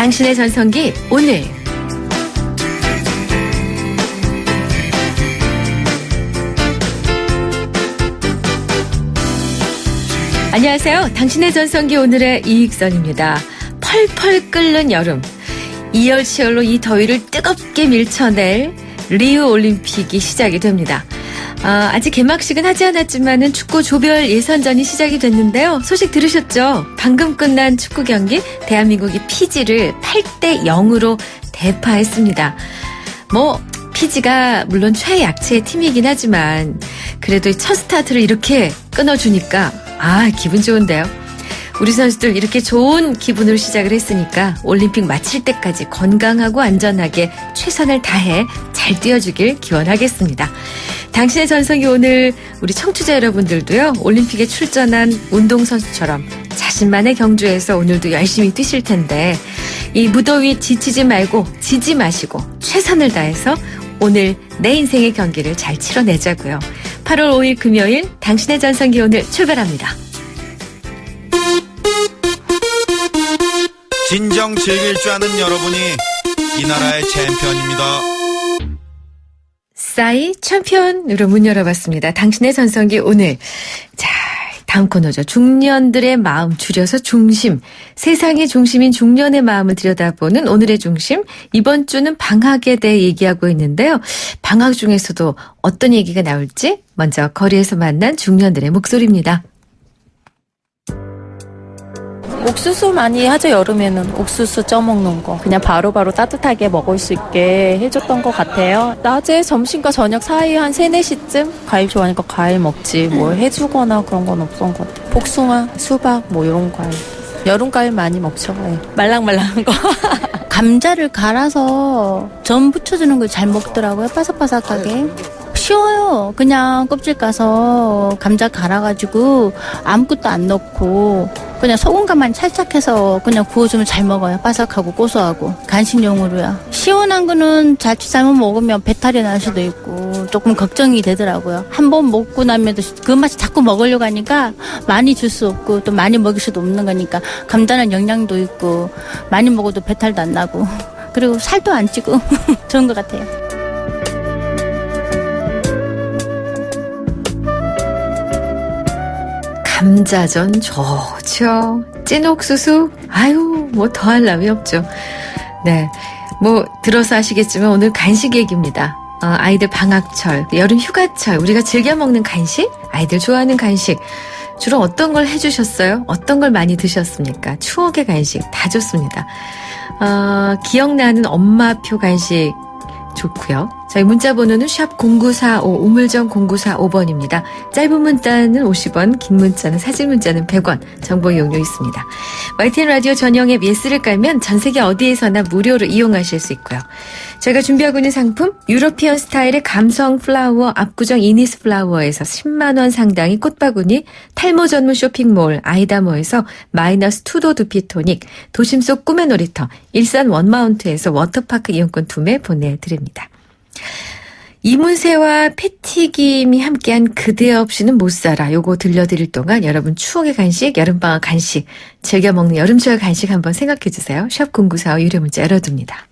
당신의 전성기 오늘. 안녕하세요. 당신의 전성기 오늘의 이익선입니다. 펄펄 끓는 여름. 이열치열로 이 더위를 뜨겁게 밀쳐낼 리우 올림픽이 시작이 됩니다. 아직 개막식은 하지 않았지만은 축구 조별 예선전이 시작이 됐는데요. 소식 들으셨죠? 방금 끝난 축구 경기 대한민국이 피지를 8대 0으로 대파했습니다. 피지가 물론 최약체의 팀이긴 하지만 그래도 첫 스타트를 이렇게 끊어주니까 기분 좋은데요. 우리 선수들 이렇게 좋은 기분으로 시작을 했으니까 올림픽 마칠 때까지 건강하고 안전하게 최선을 다해 잘 뛰어주길 기원하겠습니다. 당신의 전성기 오늘 우리 청취자 여러분들도요. 올림픽에 출전한 운동선수처럼 자신만의 경주에서 오늘도 열심히 뛰실 텐데 이 무더위 지치지 말고 지지 마시고 최선을 다해서 오늘 내 인생의 경기를 잘 치러내자고요. 8월 5일 금요일 당신의 전성기 오늘 출발합니다. 진정 즐길 줄 아는 여러분이 이 나라의 챔피언입니다. 싸이 챔피언으로 문 열어봤습니다. 당신의 전성기 오늘. 자, 다음 코너죠. 중년들의 마음 줄여서 중심. 세상의 중심인 중년의 마음을 들여다보는 오늘의 중심. 이번 주는 방학에 대해 얘기하고 있는데요. 방학 중에서도 어떤 얘기가 나올지 먼저 거리에서 만난 중년들의 목소리입니다. 옥수수 많이 하죠. 여름에는 옥수수 쪄먹는 거 그냥 바로바로 따뜻하게 먹을 수 있게 해줬던 것 같아요. 낮에 점심과 저녁 사이 한 3, 4시쯤 과일 좋아하니까 과일 먹지 뭘 해주거나 그런 건 없던 것 같아요. 복숭아, 수박 이런 과일. 여름 과일 많이 먹죠. 네. 말랑말랑한 거. 감자를 갈아서 전 부쳐주는 걸 잘 먹더라고요. 바삭바삭하게. 쉬워요. 그냥 껍질 까서 감자 갈아가지고 아무것도 안 넣고 그냥 소금간만 살짝 해서 그냥 구워주면 잘 먹어요. 바삭하고 고소하고. 간식용으로요. 시원한 거는 자칫 잘못 먹으면 배탈이 날 수도 있고 조금 걱정이 되더라고요. 한 번 먹고 나면 그 맛이 자꾸 먹으려고 하니까 많이 줄 수 없고 또 많이 먹일 수도 없는 거니까 감자는 영양도 있고 많이 먹어도 배탈도 안 나고 그리고 살도 안 찌고 좋은 것 같아요. 감자전 좋죠. 찐 옥수수 더할 나위 없죠. 네, 들어서 아시겠지만 오늘 간식 얘기입니다. 아이들 방학철, 여름 휴가철 우리가 즐겨 먹는 간식, 아이들 좋아하는 간식 주로 어떤 걸 해주셨어요? 어떤 걸 많이 드셨습니까? 추억의 간식 다 좋습니다. 기억나는 엄마표 간식 좋고요. 저희 문자 번호는 샵 0945 우물정 0945번입니다. 짧은 문자는 50원, 긴 문자는 사진 문자는 100원. 정보 이용료 있습니다. YTN 라디오 전용 앱 예스를 깔면 전 세계 어디에서나 무료로 이용하실 수 있고요. 저희가 준비하고 있는 상품 유러피언 스타일의 감성 플라워 압구정 이니스 플라워에서 10만 원 상당의 꽃바구니, 탈모 전문 쇼핑몰 아이다모에서 마이너스 2도 두피토닉, 도심 속 꿈의 놀이터 일산 원마운트에서 워터파크 이용권 2매 보내드립니다. 이문세와 패티김이 함께한 그대 없이는 못 살아 요거 들려드릴 동안 여러분 추억의 간식, 여름방학 간식 즐겨 먹는 여름철 간식 한번 생각해주세요. 샵 0945 유료 문자 열어둡니다.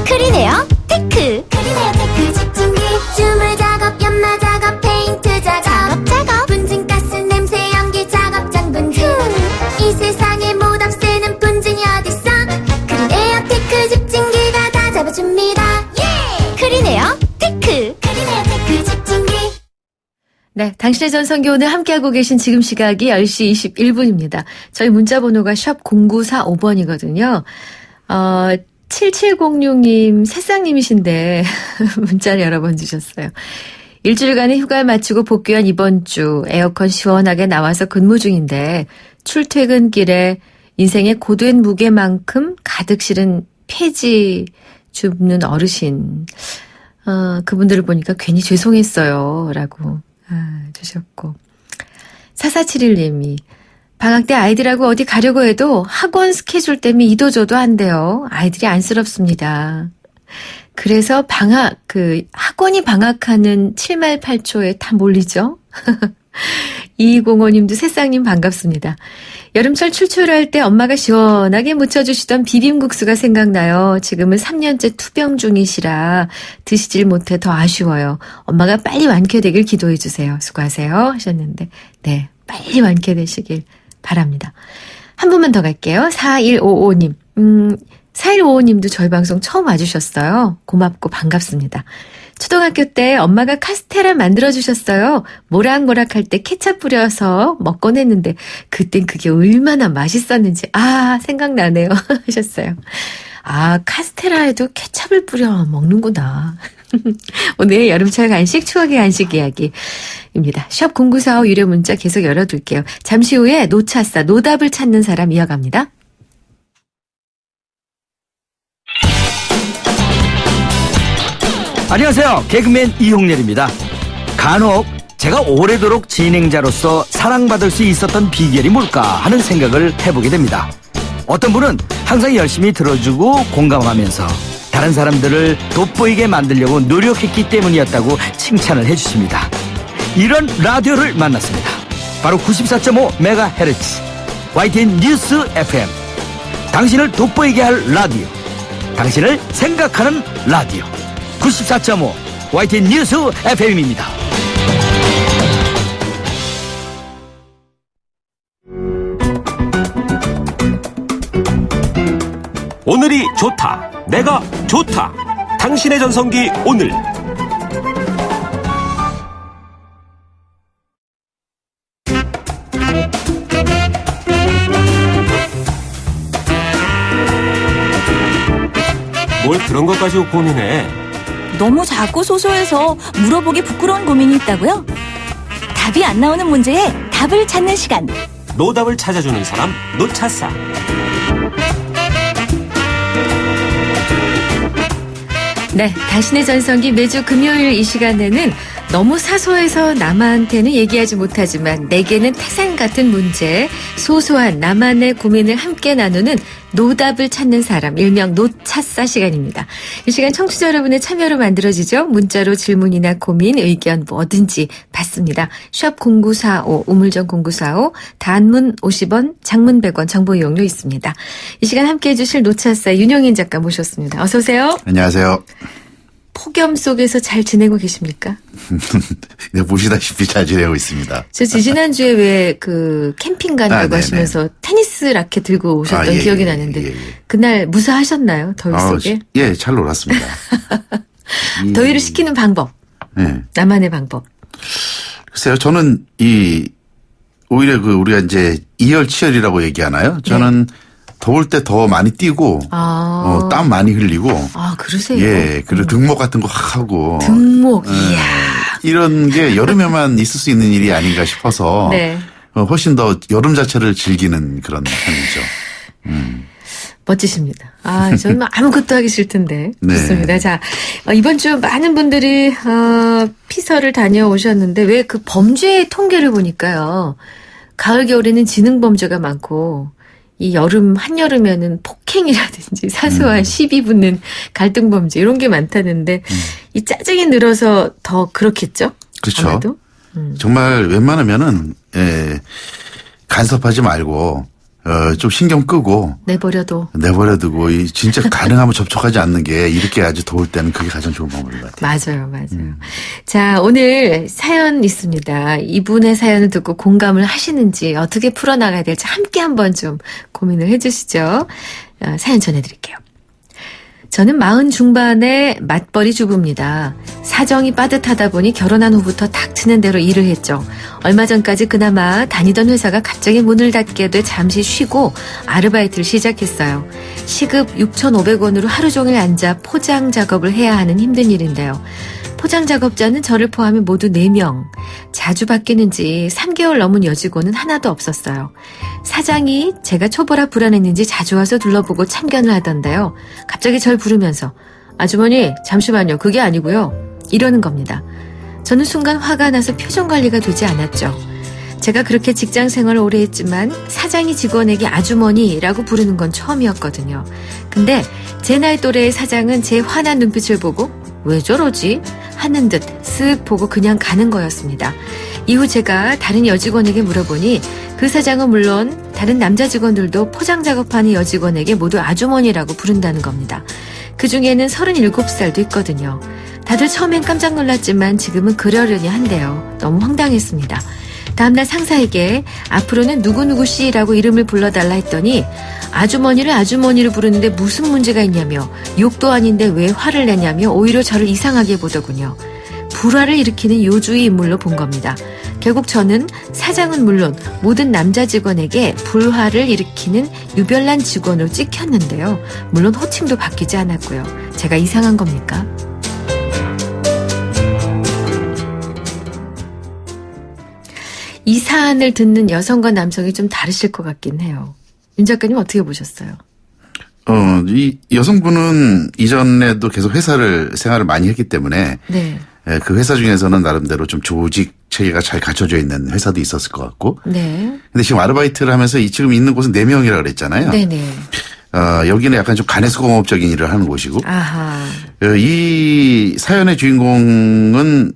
크리네어 테크. 크리네어 테크 집중기 주물 작업 연마 작업 페인트 작업 분진가스 냄새 연기 작업 장분진 이 세상에 못 없애는 분진이 어딨어. 크리네어 테크 집중기가 다 잡아줍니다. 크리네어 테크. 크리네어 테크 집중기. 네, 당신의 전성기 오늘 함께하고 계신 지금 시각이 10시 21분입니다. 저희 문자 번호가 샵 0945번이거든요. 7706님, 새싹님이신데 문자를 여러 번 주셨어요. 일주일간의 휴가를 마치고 복귀한 이번 주 에어컨 시원하게 나와서 근무 중인데 출퇴근길에 인생의 고된 무게만큼 가득 실은 폐지 줍는 어르신 그분들을 보니까 괜히 죄송했어요 라고 주셨고 4471님이 방학 때 아이들하고 어디 가려고 해도 학원 스케줄 때문에 이도저도 안 돼요. 아이들이 안쓰럽습니다. 그래서 학원이 방학하는 7말 8초에 다 몰리죠. 2205님도 새싹님 반갑습니다. 여름철 출출할 때 엄마가 시원하게 무쳐주시던 비빔국수가 생각나요. 지금은 3년째 투병 중이시라 드시질 못해 더 아쉬워요. 엄마가 빨리 완쾌되길 기도해주세요. 수고하세요 하셨는데 네, 빨리 완쾌되시길 바랍니다. 한 분만 더 갈게요. 4155님. 4155님도 저희 방송 처음 와주셨어요. 고맙고 반갑습니다. 초등학교 때 엄마가 카스테라 만들어주셨어요. 모락모락할 때 케찹 뿌려서 먹곤 했는데 그땐 그게 얼마나 맛있었는지 생각나네요 하셨어요. 카스테라에도 케찹을 뿌려 먹는구나. 오늘 여름철 간식 추억의 간식 이야기입니다. 샵 0945 유료 문자 계속 열어둘게요. 잠시 후에 노차싸 노답을 찾는 사람 이어갑니다. 안녕하세요. 개그맨 이홍렬입니다. 간혹 제가 오래도록 진행자로서 사랑받을 수 있었던 비결이 뭘까 하는 생각을 해보게 됩니다. 어떤 분은 항상 열심히 들어주고 공감하면서 다른 사람들을 돋보이게 만들려고 노력했기 때문이었다고 칭찬을 해주십니다. 이런 라디오를 만났습니다. 바로 94.5MHz YTN 뉴스 FM. 당신을 돋보이게 할 라디오, 당신을 생각하는 라디오 94.5 YTN 뉴스 FM입니다. 오늘이 좋다. 내가 좋다. 당신의 전성기 오늘. 뭘 그런 것까지 고민해? 너무 작고 소소해서 물어보기 부끄러운 고민이 있다고요? 답이 안 나오는 문제에 답을 찾는 시간. 노답을 찾아주는 사람 노차싸. 네, 당신의 전성기 매주 금요일 이 시간에는 너무 사소해서 남한테는 얘기하지 못하지만 내게는 태산 같은 문제, 소소한 나만의 고민을 함께 나누는 노답을 찾는 사람, 일명 노차싸 시간입니다. 이 시간 청취자 여러분의 참여로 만들어지죠. 문자로 질문이나 고민, 의견 뭐든지 받습니다. 샵 0945, 우물정 0945, 단문 50원, 장문 100원, 정보 이용료 있습니다. 이 시간 함께해 주실 노차싸 윤영인 작가 모셨습니다. 어서 오세요. 안녕하세요. 폭염 속에서 잘 지내고 계십니까? 네, 보시다시피 잘 지내고 있습니다. 저 지난주에 왜 캠핑 간다고 하시면서 테니스 라켓 들고 오셨던 기억이 나는데 그날 무사하셨나요? 더위 속에? 예, 잘 놀았습니다. 더위를 식히는 방법. 네. 나만의 방법. 글쎄요, 저는 오히려 우리가 이제 이열치열이라고 얘기하나요? 저는 더울 때 더 많이 뛰고, 땀 많이 흘리고. 그러세요? 예, 그리고 등목 같은 거 하고. 등목, 이야. 이런 게 여름에만 있을 수 있는 일이 아닌가 싶어서. 네. 훨씬 더 여름 자체를 즐기는 그런 편이죠. 멋지십니다. 저는 아무것도 하기 싫던데. 네. 좋습니다. 자, 이번 주 많은 분들이, 피서를 다녀오셨는데, 왜 그 범죄의 통계를 보니까요. 가을, 겨울에는 지능범죄가 많고, 이 한여름에는 폭행이라든지 사소한 시비 붙는 갈등 범죄 이런 게 많다는데 이 짜증이 늘어서 더 그렇겠죠? 그렇죠. 아마도? 정말 웬만하면은 간섭하지 말고 좀 신경 끄고 내버려두고 진짜 가능하면 접촉하지 않는 게 이렇게 아주 더울 때는 그게 가장 좋은 방법인 것 같아요. 맞아요. 자, 오늘 사연 있습니다. 이분의 사연을 듣고 공감을 하시는지 어떻게 풀어나가야 될지 함께 한번 좀 고민을 해주시죠. 사연 전해드릴게요. 저는 40 중반의 맞벌이 주부입니다. 사정이 빠듯하다 보니 결혼한 후부터 닥치는 대로 일을 했죠. 얼마 전까지 그나마 다니던 회사가 갑자기 문을 닫게 돼 잠시 쉬고 아르바이트를 시작했어요. 시급 6,500원으로 하루 종일 앉아 포장 작업을 해야 하는 힘든 일인데요. 포장 작업자는 저를 포함해 모두 4명. 자주 바뀌는지 3개월 넘은 여직원은 하나도 없었어요. 사장이 제가 초보라 불안했는지 자주 와서 둘러보고 참견을 하던데요. 갑자기 절 부르면서 아주머니 잠시만요. 그게 아니고요. 이러는 겁니다. 저는 순간 화가 나서 표정 관리가 되지 않았죠. 제가 그렇게 직장 생활을 오래 했지만 사장이 직원에게 아주머니라고 부르는 건 처음이었거든요. 근데 제 나이 또래의 사장은 제 화난 눈빛을 보고 왜 저러지? 하는 듯 쓱 보고 그냥 가는 거였습니다. 이후 제가 다른 여직원에게 물어보니 그 사장은 물론 다른 남자 직원들도 포장 작업하는 여직원에게 모두 아주머니라고 부른다는 겁니다. 그중에는 37살도 있거든요. 다들 처음엔 깜짝 놀랐지만 지금은 그러려니 한데요. 너무 황당했습니다. 다음날 상사에게 앞으로는 누구누구 씨라고 이름을 불러달라 했더니 아주머니를 아주머니로 부르는데 무슨 문제가 있냐며 욕도 아닌데 왜 화를 내냐며 오히려 저를 이상하게 보더군요. 불화를 일으키는 요주의 인물로 본 겁니다. 결국 저는 사장은 물론 모든 남자 직원에게 불화를 일으키는 유별난 직원으로 찍혔는데요. 물론 호칭도 바뀌지 않았고요. 제가 이상한 겁니까? 이 사안을 듣는 여성과 남성이 좀 다르실 것 같긴 해요. 윤 작가님 어떻게 보셨어요? 이 여성분은 이전에도 계속 생활을 많이 했기 때문에 네. 그 회사 중에서는 나름대로 좀 조직 체계가 잘 갖춰져 있는 회사도 있었을 것 같고. 네. 근데 지금 아르바이트를 하면서 지금 있는 곳은 4명이라고 그랬잖아요. 네네. 여기는 약간 좀 간해수공업적인 일을 하는 곳이고. 아하. 이 사연의 주인공은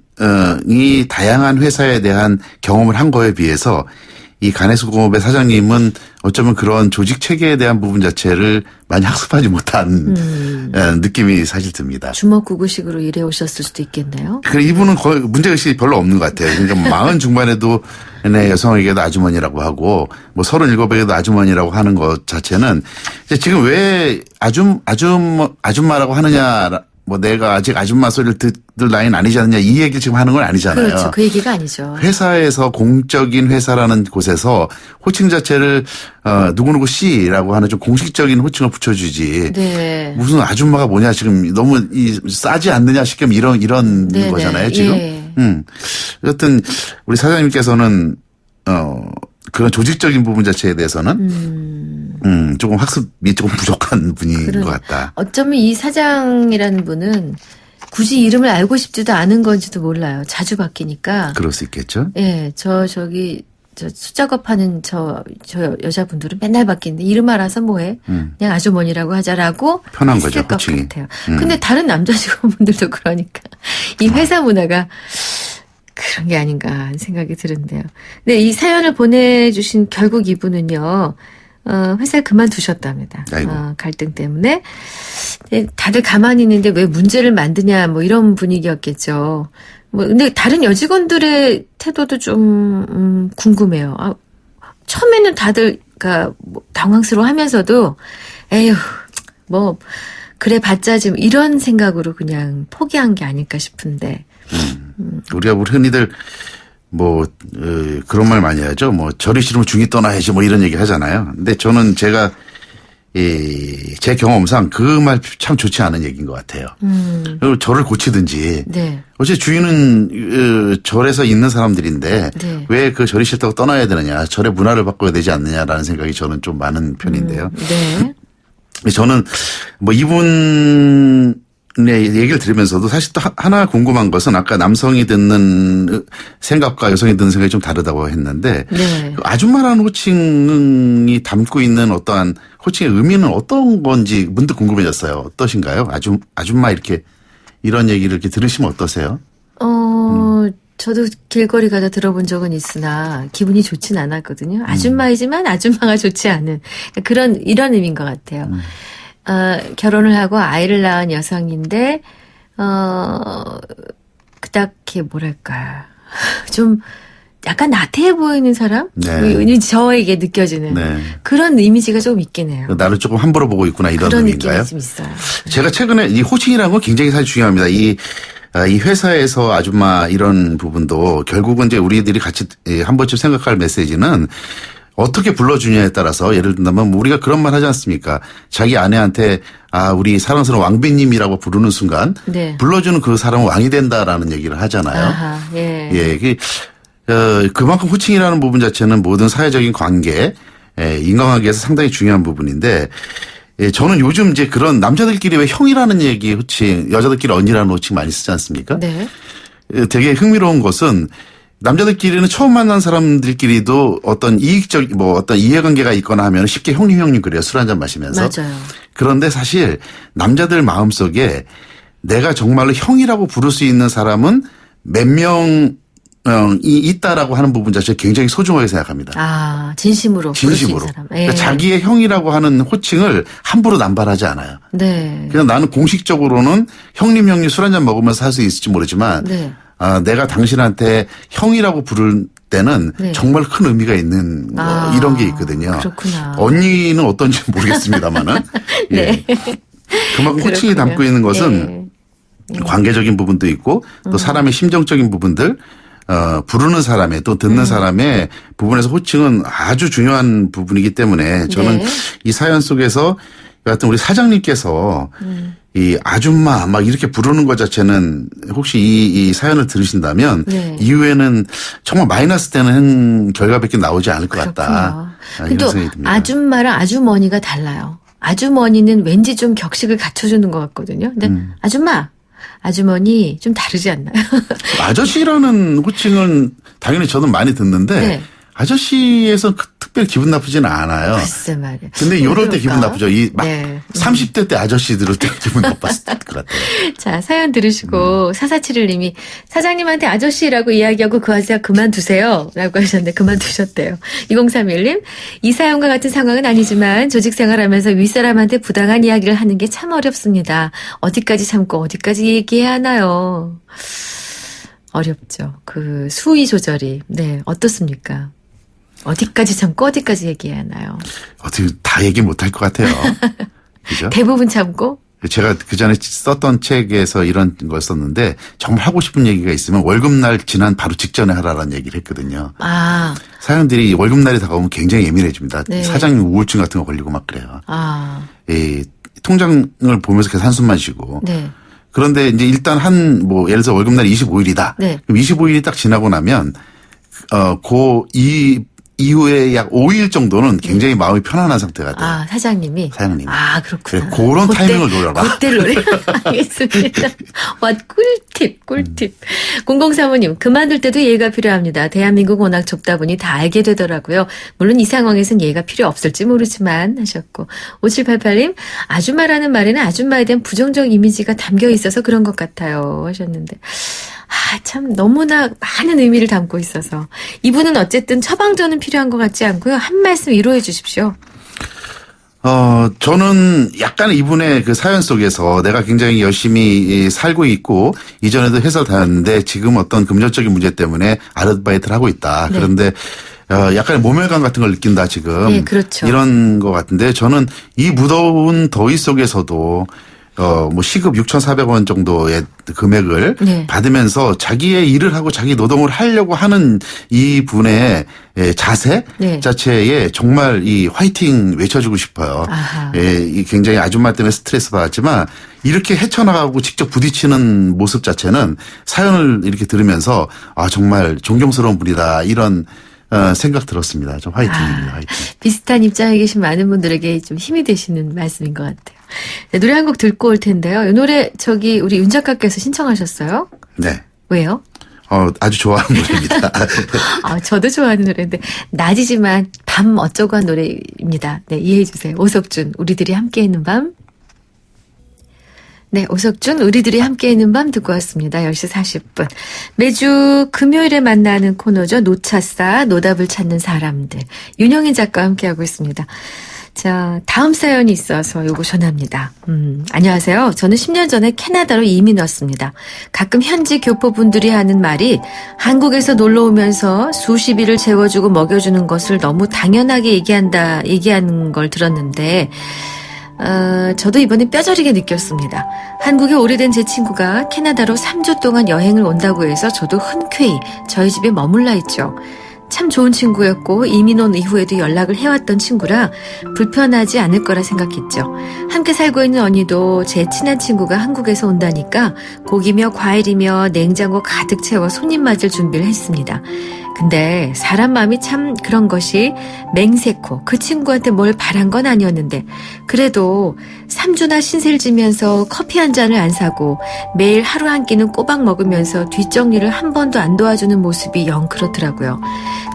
이 다양한 회사에 대한 경험을 한 거에 비해서 이 간해수공업의 사장님은 어쩌면 그런 조직 체계에 대한 부분 자체를 많이 학습하지 못한 느낌이 사실 듭니다. 주먹구구식으로 일해 오셨을 수도 있겠네요. 그래 이분은 거의 문제의식이 별로 없는 것 같아요. 그러니까 40 중반에도 여성에게도 아주머니라고 하고 뭐 37에게도 아주머니라고 하는 것 자체는 지금 왜 아줌마라고 하느냐. 뭐 내가 아직 아줌마 소리를 듣을 나이는 아니지 않느냐 이 얘기를 지금 하는 건 아니잖아요. 그렇죠. 그 얘기가 아니죠. 회사에서 공적인 회사라는 곳에서 호칭 자체를 누구누구 씨라고 하는 좀 공식적인 호칭을 붙여주지. 네. 무슨 아줌마가 뭐냐 지금 너무 싸지 않느냐 싶으면 이런 네네. 거잖아요 지금. 예. 여튼 우리 사장님께서는 그런 조직적인 부분 자체에 대해서는 조금 학습이 조금 부족한 분인 것 같다. 어쩌면 이 사장이라는 분은 굳이 이름을 알고 싶지도 않은 건지도 몰라요. 자주 바뀌니까. 그럴 수 있겠죠. 예, 저 수작업하는 저 여자분들은 맨날 바뀌는데 이름 알아서 뭐해? 그냥 아주머니라고 하자라고 편한 했을 거죠. 것 호칭이. 같아요. 근데 다른 남자 직원분들도 그러니까 이 회사 문화가 그런 게 아닌가 하는 생각이 드는데요. 근데 이 사연을 보내주신 결국 이분은요. 회사를 그만두셨답니다. 갈등 때문에. 다들 가만히 있는데 왜 문제를 만드냐 뭐 이런 분위기였겠죠. 뭐 근데 다른 여직원들의 태도도 좀 궁금해요. 처음에는 다들 그러니까 뭐 당황스러워하면서도 에휴 뭐 그래 봤자 지금 이런 생각으로 그냥 포기한 게 아닐까 싶은데. 우리가 흔히들 그런 말 많이 하죠. 절이 싫으면 중이 떠나야지 이런 얘기 하잖아요. 근데 저는 제가 제 경험상 그 말 참 좋지 않은 얘기인 것 같아요. 그리고 절을 고치든지. 네. 어째 주인은 절에서 있는 사람들인데 네. 왜 그 절이 싫다고 떠나야 되느냐. 절의 문화를 바꿔야 되지 않느냐라는 생각이 저는 좀 많은 편인데요. 네. 저는 이분 네, 얘기를 들으면서도 사실 또 하나 궁금한 것은 아까 남성이 듣는 생각과 여성이 듣는 생각이 좀 다르다고 했는데 네. 아줌마라는 호칭이 담고 있는 어떠한 호칭의 의미는 어떤 건지 문득 궁금해졌어요. 어떠신가요? 아줌마 이런 얘기를 이렇게 들으시면 어떠세요? 저도 길거리 가다 들어본 적은 있으나 기분이 좋진 않았거든요. 아줌마이지만 아줌마가 좋지 않은 이런 의미인 것 같아요. 결혼을 하고 아이를 낳은 여성인데, 그닥게 뭐랄까. 좀 약간 나태해 보이는 사람? 네. 저에게 느껴지는 네. 그런 이미지가 좀 있긴 해요. 나를 조금 함부로 보고 있구나 이런 그런 의미인가요? 느낌이 좀 있어요. 제가 최근에 이 호칭이라는 건 굉장히 사실 중요합니다. 이 회사에서 아줌마 이런 부분도 결국은 이제 우리들이 같이 한 번쯤 생각할 메시지는 어떻게 불러주냐에 따라서 예를 든다면 우리가 그런 말 하지 않습니까? 자기 아내한테 우리 사랑스러운 왕비님이라고 부르는 순간 네. 불러주는 그 사람은 왕이 된다라는 얘기를 하잖아요. 아하, 예. 그만큼 호칭이라는 부분 자체는 모든 사회적인 관계, 인간관계에서 상당히 중요한 부분인데 저는 요즘 이제 그런 남자들끼리 왜 형이라는 얘기 호칭, 여자들끼리 언니라는 호칭 많이 쓰지 않습니까? 네. 되게 흥미로운 것은 남자들끼리는 처음 만난 사람들끼리도 어떤 어떤 이해관계가 있거나 하면 쉽게 형님 그래요. 술 한잔 마시면서. 맞아요. 그런데 사실 남자들 마음속에 내가 정말로 형이라고 부를 수 있는 사람은 몇 명 있다라고 하는 부분 자체 굉장히 소중하게 생각합니다. 아, 진심으로. 진심으로. 부를 수 있는 사람. 그러니까 자기의 형이라고 하는 호칭을 함부로 남발하지 않아요. 네. 그냥 나는 공식적으로는 형님 술 한잔 먹으면서 할 수 있을지 모르지만 네. 내가 당신한테 형이라고 부를 때는 네. 정말 큰 의미가 있는 이런 게 있거든요. 그렇구나. 언니는 어떤지 모르겠습니다만은. 네. 그만큼 호칭이 그렇군요. 담고 있는 것은 관계적인 부분도 있고 또 사람의 심정적인 부분들 부르는 사람의 또 듣는 사람의 부분에서 호칭은 아주 중요한 부분이기 때문에 저는 네. 이 사연 속에서 여하튼 우리 사장님께서 이 아줌마 막 이렇게 부르는 것 자체는 혹시 이 사연을 들으신다면 네. 이후에는 정말 마이너스 되는 결과밖에 나오지 않을 것 같다. 근데 이런 또 생각이 듭니다. 아줌마랑 아주머니가 달라요. 아주머니는 왠지 좀 격식을 갖춰주는 것 같거든요. 근데 아줌마, 아주머니 좀 다르지 않나요? 아저씨라는 호칭은 당연히 저는 많이 듣는데 네. 아저씨에서 특별히 기분 나쁘지는 않아요. 글쎄 말이야. 근데 이럴 때 기분 나쁘죠. 막 네. 30대 때 아저씨 들을 때 기분 나빴을 것 같아요. 자, 사연 들으시고 4471님이 사장님한테 아저씨라고 이야기하고 그 아저씨가 그만두세요 라고 하셨는데 그만두셨대요. 2031님 이 사연과 같은 상황은 아니지만 조직생활하면서 윗사람한테 부당한 이야기를 하는 게 참 어렵습니다. 어디까지 참고 어디까지 얘기해야 하나요? 어렵죠. 그 수위 조절이. 네, 어떻습니까? 어디까지 참고 어디까지 얘기해야 하나요? 어떻게 다 얘기 못할 것 같아요. 그죠? 대부분 참고? 제가 그 전에 썼던 책에서 이런 걸 썼는데 정말 하고 싶은 얘기가 있으면 월급날 지난 바로 직전에 하라라는 얘기를 했거든요. 아, 사람들이 월급날이 다가오면 굉장히 예민해집니다. 네. 사장님 우울증 같은 거 걸리고 막 그래요. 아, 이 통장을 보면서 계속 한숨만 쉬고. 네. 그런데 이제 일단 예를 들어서 월급날이 25일이다. 네. 그럼 25일이 딱 지나고 나면 이후에 약 5일 정도는 굉장히 마음이 편안한 상태가 돼요. 아, 사장님이? 사장님이. 아, 그렇구나. 그래, 그런 타이밍을 노려라. 그때 노래. 알겠습니다. 와, 꿀팁. 0035님, 그만둘 때도 예의가 필요합니다. 대한민국 워낙 좁다 보니 다 알게 되더라고요. 물론 이 상황에선 예의가 필요 없을지 모르지만 하셨고. 5788님, 아줌마라는 말에는 아줌마에 대한 부정적 이미지가 담겨 있어서 그런 것 같아요. 하셨는데. 아, 참 너무나 많은 의미를 담고 있어서 이분은 어쨌든 처방전은 필요한 것 같지 않고요. 한 말씀 위로해 주십시오. 저는 약간 이분의 그 사연 속에서 내가 굉장히 열심히 살고 있고 이전에도 회사 다녔는데 지금 어떤 금전적인 문제 때문에 아르바이트를 하고 있다. 네. 그런데 약간의 모멸감 같은 걸 느낀다 지금. 네, 그렇죠. 이런 것 같은데 저는 이 무더운 더위 속에서도 시급 6,400원 정도의 금액을 네. 받으면서 자기의 일을 하고 자기 노동을 하려고 하는 이 분의 자세 네. 자체에 정말 이 화이팅 외쳐주고 싶어요. 아하. 이 굉장히 아줌마 때문에 스트레스 받았지만 이렇게 헤쳐나가고 직접 부딪히는 모습 자체는 사연을 이렇게 들으면서 정말 존경스러운 분이다 이런 생각 들었습니다. 좀 화이팅입니다. 화이팅. 비슷한 입장에 계신 많은 분들에게 좀 힘이 되시는 말씀인 것 같아요. 네, 노래 한 곡 듣고 올 텐데요. 이 노래 우리 윤 작가께서 신청하셨어요? 네. 왜요? 아주 좋아하는 노래입니다. 아, 저도 좋아하는 노래인데 낮이지만 밤 어쩌고 한 노래입니다. 네, 이해해 주세요. 오석준, 우리들이 함께 있는 밤. 네, 오석준, 우리들이 함께 있는 밤 듣고 왔습니다. 10시 40분. 매주 금요일에 만나는 코너죠. 노차싸, 노답을 찾는 사람들. 윤영인 작가와 함께하고 있습니다. 자, 다음 사연이 있어서 요거 전합니다. 안녕하세요. 저는 10년 전에 캐나다로 이민 왔습니다. 가끔 현지 교포분들이 하는 말이 한국에서 놀러 오면서 수십일을 재워주고 먹여주는 것을 너무 당연하게 얘기하는 걸 들었는데, 저도 이번에 뼈저리게 느꼈습니다. 한국에 오래된 제 친구가 캐나다로 3주 동안 여행을 온다고 해서 저도 흔쾌히 저희 집에 머물러 있죠. 참 좋은 친구였고 이민 온 이후에도 연락을 해왔던 친구라 불편하지 않을 거라 생각했죠. 함께 살고 있는 언니도 제 친한 친구가 한국에서 온다니까 고기며 과일이며 냉장고 가득 채워 손님 맞을 준비를 했습니다. 근데 사람 마음이 참 그런 것이 맹세코 그 친구한테 뭘 바란 건 아니었는데 그래도 3주나 신세를 지면서 커피 한 잔을 안 사고 매일 하루 한 끼는 꼬박 먹으면서 뒷정리를 한 번도 안 도와주는 모습이 영 그렇더라고요.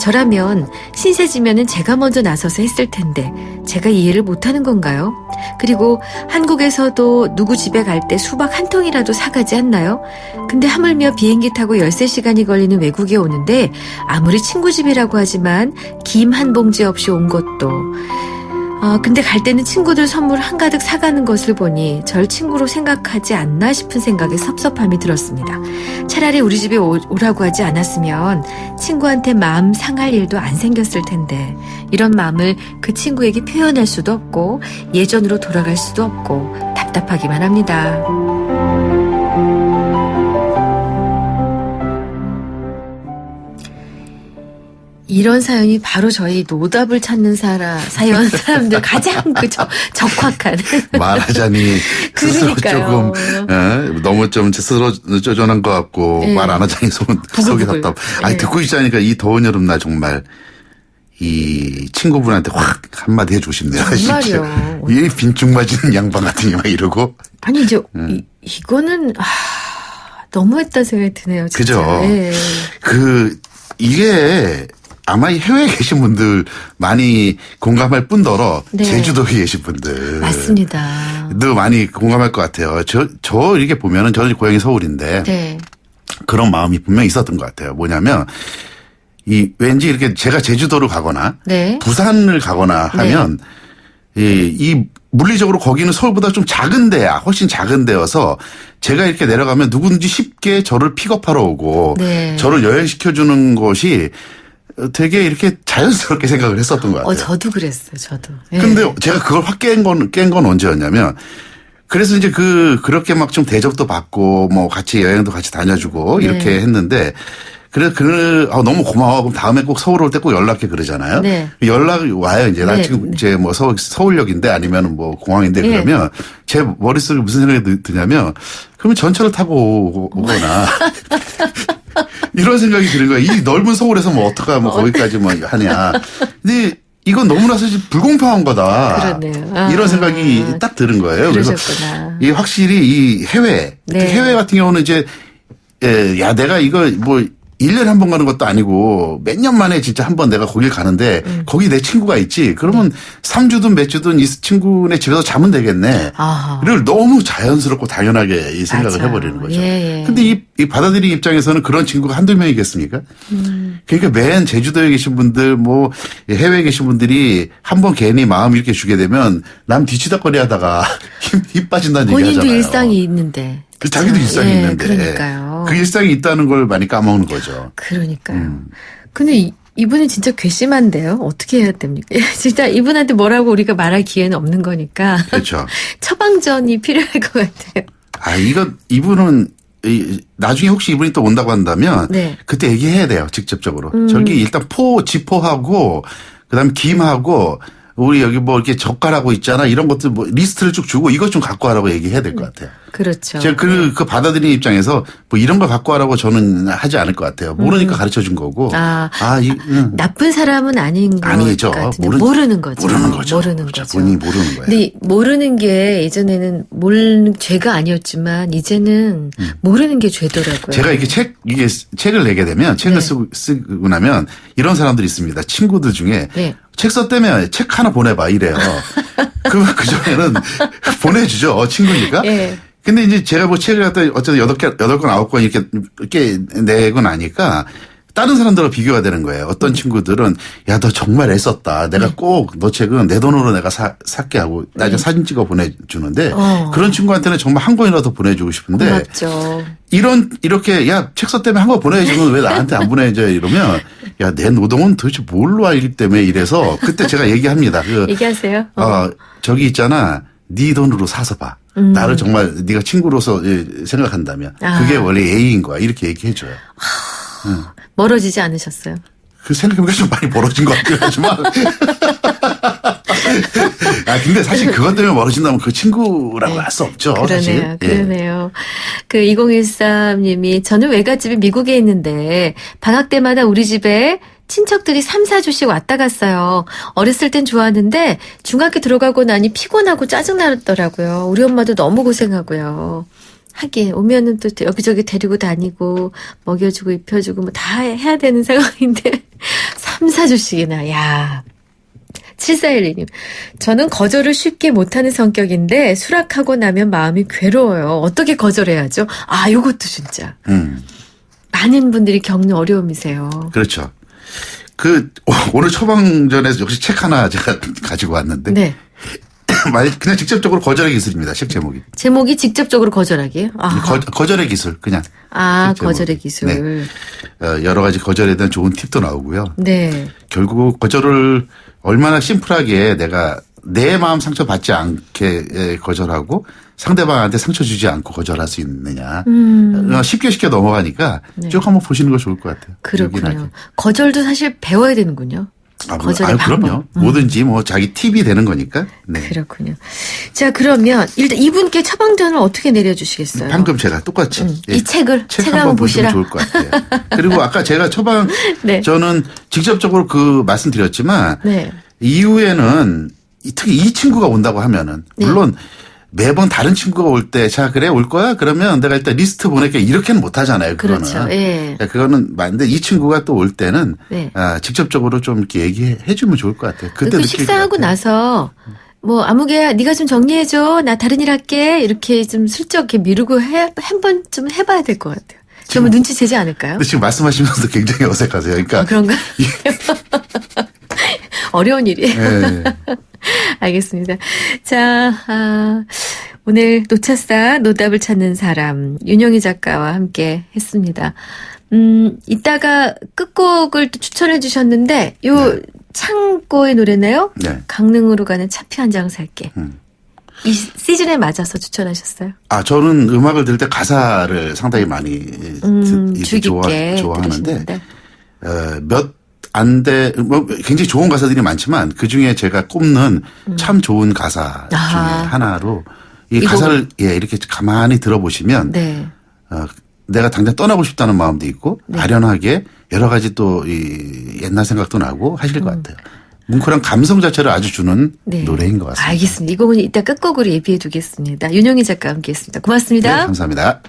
저라면 신세 지면은 제가 먼저 나서서 했을 텐데 제가 이해를 못하는 건가요? 그리고 한국에서도 누구 집에 갈 때 수박 한 통이라도 사가지 않나요? 근데 하물며 비행기 타고 13시간이 걸리는 외국에 오는데 아무리 친구 집이라고 하지만 김 한 봉지 없이 온 것도 근데 갈 때는 친구들 선물 한가득 사가는 것을 보니 절 친구로 생각하지 않나 싶은 생각에 섭섭함이 들었습니다. 차라리 우리 집에 오라고 하지 않았으면 친구한테 마음 상할 일도 안 생겼을 텐데 이런 마음을 그 친구에게 표현할 수도 없고 예전으로 돌아갈 수도 없고 답답하기만 합니다. 이런 사연이 바로 저희 노답을 찾는 사연 사람들 가장 적확한 말하자니 스스로 그러니까요. 조금 너무 좀 스스로 쪼잔한 것 같고 네. 말 안 하자니 속이 답답. 아니 네. 듣고 있자니까 이 더운 여름날 정말 이 친구분한테 확 한마디 해주고 싶네요. 정말요. 이 빈중 맞은 양반 같으니 막 이러고. 아니 이제 이거는 너무했다 생각이 드네요. 진짜. 그죠. 네. 이게 아마 이 해외에 계신 분들 많이 공감할 뿐더러 네. 제주도에 계신 분들. 맞습니다. 도 많이 공감할 것 같아요. 저 이렇게 보면은 저는 고향이 서울인데. 네. 그런 마음이 분명히 있었던 것 같아요. 뭐냐면 왠지 이렇게 제가 제주도를 가거나 네. 부산을 가거나 하면 이 물리적으로 거기는 서울보다 좀 작은 데야. 훨씬 작은 데여서 제가 이렇게 내려가면 누구든지 쉽게 저를 픽업하러 오고 네. 저를 여행시켜주는 것이 되게 이렇게 자연스럽게 생각을 했었던 것 같아요. 저도 그랬어요. 저도. 네. 근데 제가 그걸 확 깬 건 언제였냐면 그래서 이제 그렇게 막 좀 대접도 받고 뭐 같이 여행도 같이 다녀주고 네. 이렇게 했는데 그래서 너무 고마워. 그럼 다음에 꼭 서울 올 때 꼭 연락해 그러잖아요. 네. 연락이 와요. 이제 나 네. 지금 이제 뭐 서울역인데 아니면 뭐 공항인데 네. 그러면 제 머릿속에 무슨 생각이 드냐면 그러면 전철을 타고 오거나 이런 생각이 드는 거예요. 이 넓은 서울에서 뭐 어떡하 뭐 거기까지 뭐 하냐. 근데 이건 너무나 사실 불공평한 거다. 그러네요. 이런 생각이 딱 드는 거예요. 그러셨구나. 그래서 이 확실히 이 해외, 네. 특히 해외 같은 경우는 이제 야 내가 이거 뭐 1년에 한 번 가는 것도 아니고 몇 년 만에 진짜 한 번 내가 거길 가는데 거기 내 친구가 있지. 그러면 3주든 몇 주든 이 친구네 집에서 자면 되겠네. 아하. 를 너무 자연스럽고 당연하게 이 생각을 맞아요. 해버리는 거죠. 예, 예. 근데 이 받아들이는 입장에서는 그런 친구가 한두 명이겠습니까? 그러니까 맨 제주도에 계신 분들 뭐 해외에 계신 분들이 한 번 괜히 마음 이렇게 주게 되면 남 뒤치다거리 하다가 힘 빠진다는 얘기 본인도 하잖아요. 일상이 있는데. 그 자기도 일상이 예, 있는데. 그러니까요. 그 일상이 있다는 걸 많이 까먹는 거죠. 그러니까요. 근데 이분은 진짜 괘씸한데요. 어떻게 해야 됩니까? 진짜 이분한테 뭐라고 우리가 말할 기회는 없는 거니까. 그렇죠. 처방전이 필요할 것 같아요. 이분은 나중에 혹시 이분이 또 온다고 한다면 네. 그때 얘기해야 돼요. 직접적으로. 저기 일단 지포하고 그다음에 김하고 우리 여기 뭐 이렇게 젓갈하고 있잖아. 이런 것들 뭐 리스트를 쭉 주고 이것 좀 갖고 와라고 얘기해야 될 것 같아요. 그렇죠. 제가 그 받아들이는 입장에서 뭐 이런 걸 갖고 와라고 저는 하지 않을 것 같아요. 모르니까 가르쳐 준 거고. 나쁜 사람은 아닌 것 아니죠. 같은데 모르는 거죠. 모르는 거죠. 모르는 그렇죠. 거죠. 본인이 모르는 거예요. 근데 모르는 게 예전에는 모르는 죄가 아니었지만 이제는 모르는 게 죄더라고요. 제가 이게 책을 내게 되면 책을 쓰고 나면 이런 사람들이 있습니다. 친구들 중에 네. 책 썼다며 책 하나 보내봐 이래요. 그전에는 보내주죠. 친구니까. 네. 근데 이제 제가 뭐 책을 갖다 어쨌든 8권, 9권 이렇게 내고 나니까 다른 사람들과 비교가 되는 거예요. 어떤 친구들은 야, 너 정말 애썼다. 내가 꼭 너 책은 내 돈으로 내가 살게 하고 나중에 사진 찍어 보내주는데 그런 친구한테는 정말 한 권이라도 보내주고 싶은데 고맙죠. 이렇게 야, 책 썼다며 한 권 보내주면 왜 나한테 안 보내줘 이러면 야, 내 노동은 도대체 뭘로 알기 때문에 이래서 그때 제가 얘기합니다. 얘기하세요. 저기 있잖아. 네 돈으로 사서 봐. 나를 정말 네가 친구로서 생각한다면 그게 원래 예의인 거야. 이렇게 얘기해줘요. 멀어지지 않으셨어요? 그 생각해보니까 좀 많이 벌어진 것 같긴 하지만 근데 사실 그것 때문에 멀어진다면 그 친구라고 할 수 없죠. 사실. 그러네요. 그러네요. 그 2013님이 저는 외갓집이 미국에 있는데 방학 때마다 우리 집에 친척들이 3, 4주씩 왔다 갔어요. 어렸을 땐 좋았는데 중학교 들어가고 나니 피곤하고 짜증나더라고요. 우리 엄마도 너무 고생하고요. 하긴 오면은 또 여기저기 데리고 다니고 먹여주고 입혀주고 뭐 다 해야 되는 상황인데 3, 4주씩이나. 야. 7412님, 저는 거절을 쉽게 못하는 성격인데 수락하고 나면 마음이 괴로워요. 어떻게 거절해야죠? 요것도 진짜 많은 분들이 겪는 어려움이세요. 그렇죠. 오늘 처방전에서 역시 책 하나 제가 가지고 왔는데. 네. 그냥 직접적으로 거절의 기술입니다. 책 제목이. 제목이 직접적으로 거절하기요? 거절의 기술, 그냥. 거절의 기술. 네. 여러 가지 거절에 대한 좋은 팁도 나오고요. 네. 결국 거절을 얼마나 심플하게 내가 내 마음 상처 받지 않게 거절하고 상대방한테 상처 주지 않고 거절할 수 있느냐. 쉽게 넘어가니까 네. 쭉 한번 보시는 거 좋을 것 같아요. 그렇군요. 요긴하게. 거절도 사실 배워야 되는군요. 거절의 방법. 그럼요. 뭐든지 자기 팁이 되는 거니까. 네. 그렇군요. 자, 그러면 일단 이분께 처방전을 어떻게 내려주시겠어요? 방금 제가 똑같이. 이 책을 책 한번 한번 보시라. 보시면 좋을 것 같아요. 그리고 아까 제가 처방 네. 저는 직접적으로 말씀드렸지만 네. 이후에는 특히 이 친구가 온다고 하면은 물론 매번 다른 친구가 올 때 자 그래 올 거야 그러면 내가 일단 리스트 보낼게 이렇게는 못 하잖아요. 그거는. 그렇죠. 예. 그거는 맞는데 이 친구가 또 올 때는 네. 직접적으로 좀 이렇게 얘기해 주면 좋을 것 같아요. 그때 그 느낄 식사하고 것 같아요. 나서 아무개야 네가 좀 정리해줘. 나 다른 일 할게. 이렇게 좀 슬쩍 이렇게 미루고 한 번 좀 해봐야 될 것 같아요. 그러면 눈치채지 않을까요? 근데 지금 말씀하시면서 굉장히 어색하세요. 그러니까 그런가? 어려운 일이에요. 네. 알겠습니다. 자, 오늘 노차사 노답을 찾는 사람 윤영희 작가와 함께 했습니다. 이따가 끝곡을 또 추천해 주셨는데 요 창고의 노래네요. 네. 강릉으로 가는 차표 한 장 살게. 이 시즌에 맞아서 추천하셨어요? 저는 음악을 들을 때 가사를 상당히 많이 주의 깊게 좋아하는데 들으시는데. 굉장히 좋은 가사들이 많지만 그 중에 제가 꼽는 참 좋은 가사 중에 하나로 이 가사를 이렇게 가만히 들어보시면 네. 내가 당장 떠나고 싶다는 마음도 있고 네. 아련하게 여러 가지 또 이 옛날 생각도 나고 하실 것 같아요. 뭉클한 감성 자체를 아주 주는 네. 노래인 것 같습니다. 알겠습니다. 이 곡은 이따 끝곡으로 예비해 두겠습니다. 윤영희 작가와 함께했습니다. 고맙습니다. 네, 감사합니다.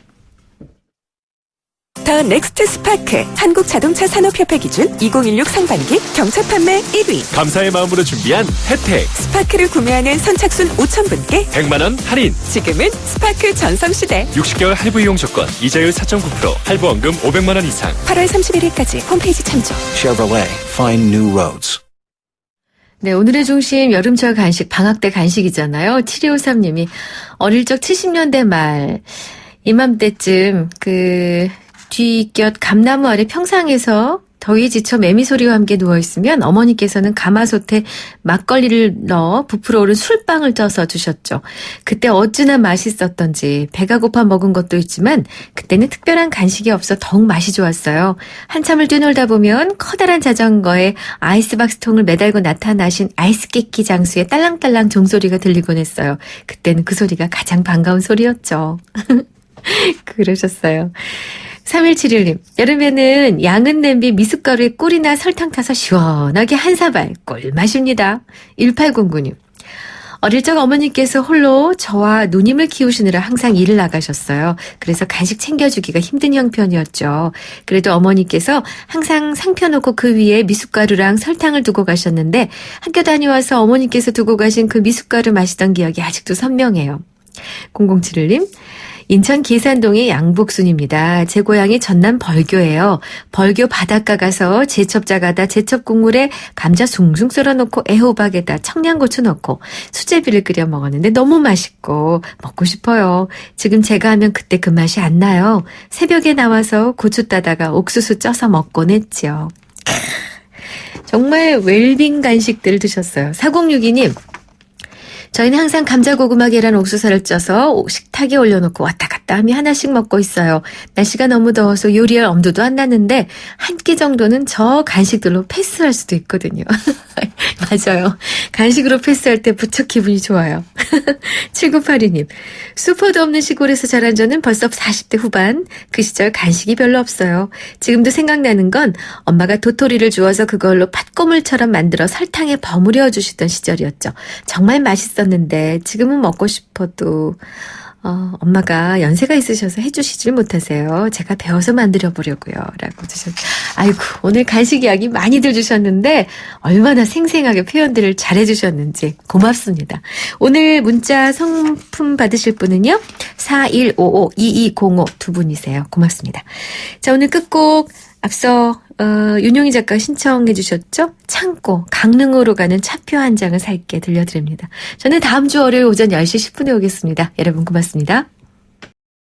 더 넥스트 스파크 한국자동차 산업협회 기준 2016 상반기 경차 판매 1위. 감사의 마음으로 준비한 혜택. 스파크를 구매하는 선착순 5,000분께 100만 원 할인. 지금은 스파크 전성시대. 60개월 할부 이용 조건. 이자율 4.9%. 할부원금 500만 원 이상. 8월 31일까지 홈페이지 참조. Chevrolet, find new roads. 네, 오늘의 중심 여름철 간식 방학 때 간식이잖아요. 7253님이 어릴 적 70년대 말 이맘때쯤 뒤곁 감나무 아래 평상에서 더위에 지쳐 매미 소리와 함께 누워있으면 어머니께서는 가마솥에 막걸리를 넣어 부풀어 오른 술빵을 쪄서 주셨죠. 그때 어찌나 맛있었던지 배가 고파 먹은 것도 있지만 그때는 특별한 간식이 없어 더욱 맛이 좋았어요. 한참을 뛰놀다 보면 커다란 자전거에 아이스박스 통을 매달고 나타나신 아이스 깨끼 장수의 딸랑딸랑 종소리가 들리곤 했어요. 그때는 그 소리가 가장 반가운 소리였죠. 그러셨어요. 3171님, 여름에는 양은 냄비 미숫가루에 꿀이나 설탕 타서 시원하게 한 사발 꿀맛입니다. 1809님, 어릴 적 어머니께서 홀로 저와 누님을 키우시느라 항상 일을 나가셨어요. 그래서 간식 챙겨주기가 힘든 형편이었죠. 그래도 어머니께서 항상 상 펴놓고 그 위에 미숫가루랑 설탕을 두고 가셨는데 학교 다녀와서 어머니께서 두고 가신 그 미숫가루 마시던 기억이 아직도 선명해요. 0071님, 인천 계산동의 양복순입니다. 제 고향이 전남 벌교예요. 벌교 바닷가 가서 제첩 자가다 제첩 국물에 감자 숭숭 썰어 넣고 애호박에다 청양고추 넣고 수제비를 끓여 먹었는데 너무 맛있고 먹고 싶어요. 지금 제가 하면 그때 그 맛이 안 나요. 새벽에 나와서 고추 따다가 옥수수 쪄서 먹곤 했죠. 정말 웰빙 간식들을 드셨어요. 4062님. 저희는 항상 감자고구마 계란 옥수수를 쪄서 식탁에 올려놓고 왔다 갔다 하며 하나씩 먹고 있어요. 날씨가 너무 더워서 요리할 엄두도 안 나는데 한 끼 정도는 저 간식들로 패스할 수도 있거든요. 맞아요. 간식으로 패스할 때 부쩍 기분이 좋아요. 7982님. 슈퍼도 없는 시골에서 자란 저는 벌써 40대 후반. 그 시절 간식이 별로 없어요. 지금도 생각나는 건 엄마가 도토리를 주워서 그걸로 팥고물처럼 만들어 설탕에 버무려 주시던 시절이었죠. 정말 맛있었는데 지금은 먹고 싶어도 엄마가 연세가 있으셔서 해주시질 못하세요. 제가 배워서 만들어 보려고요. 라고 주셨어요. 아이고, 오늘 간식 이야기 많이들 주셨는데 얼마나 생생하게 표현들을 잘해주셨는지 고맙습니다. 오늘 문자 상품 받으실 분은요. 4155-2205 두 분이세요. 고맙습니다. 자, 오늘 끝곡 앞서 윤용희 작가 신청해 주셨죠? 창고 강릉으로 가는 차표 한 장을 살게 들려드립니다. 저는 다음 주 월요일 오전 10시 10분에 오겠습니다. 여러분 고맙습니다.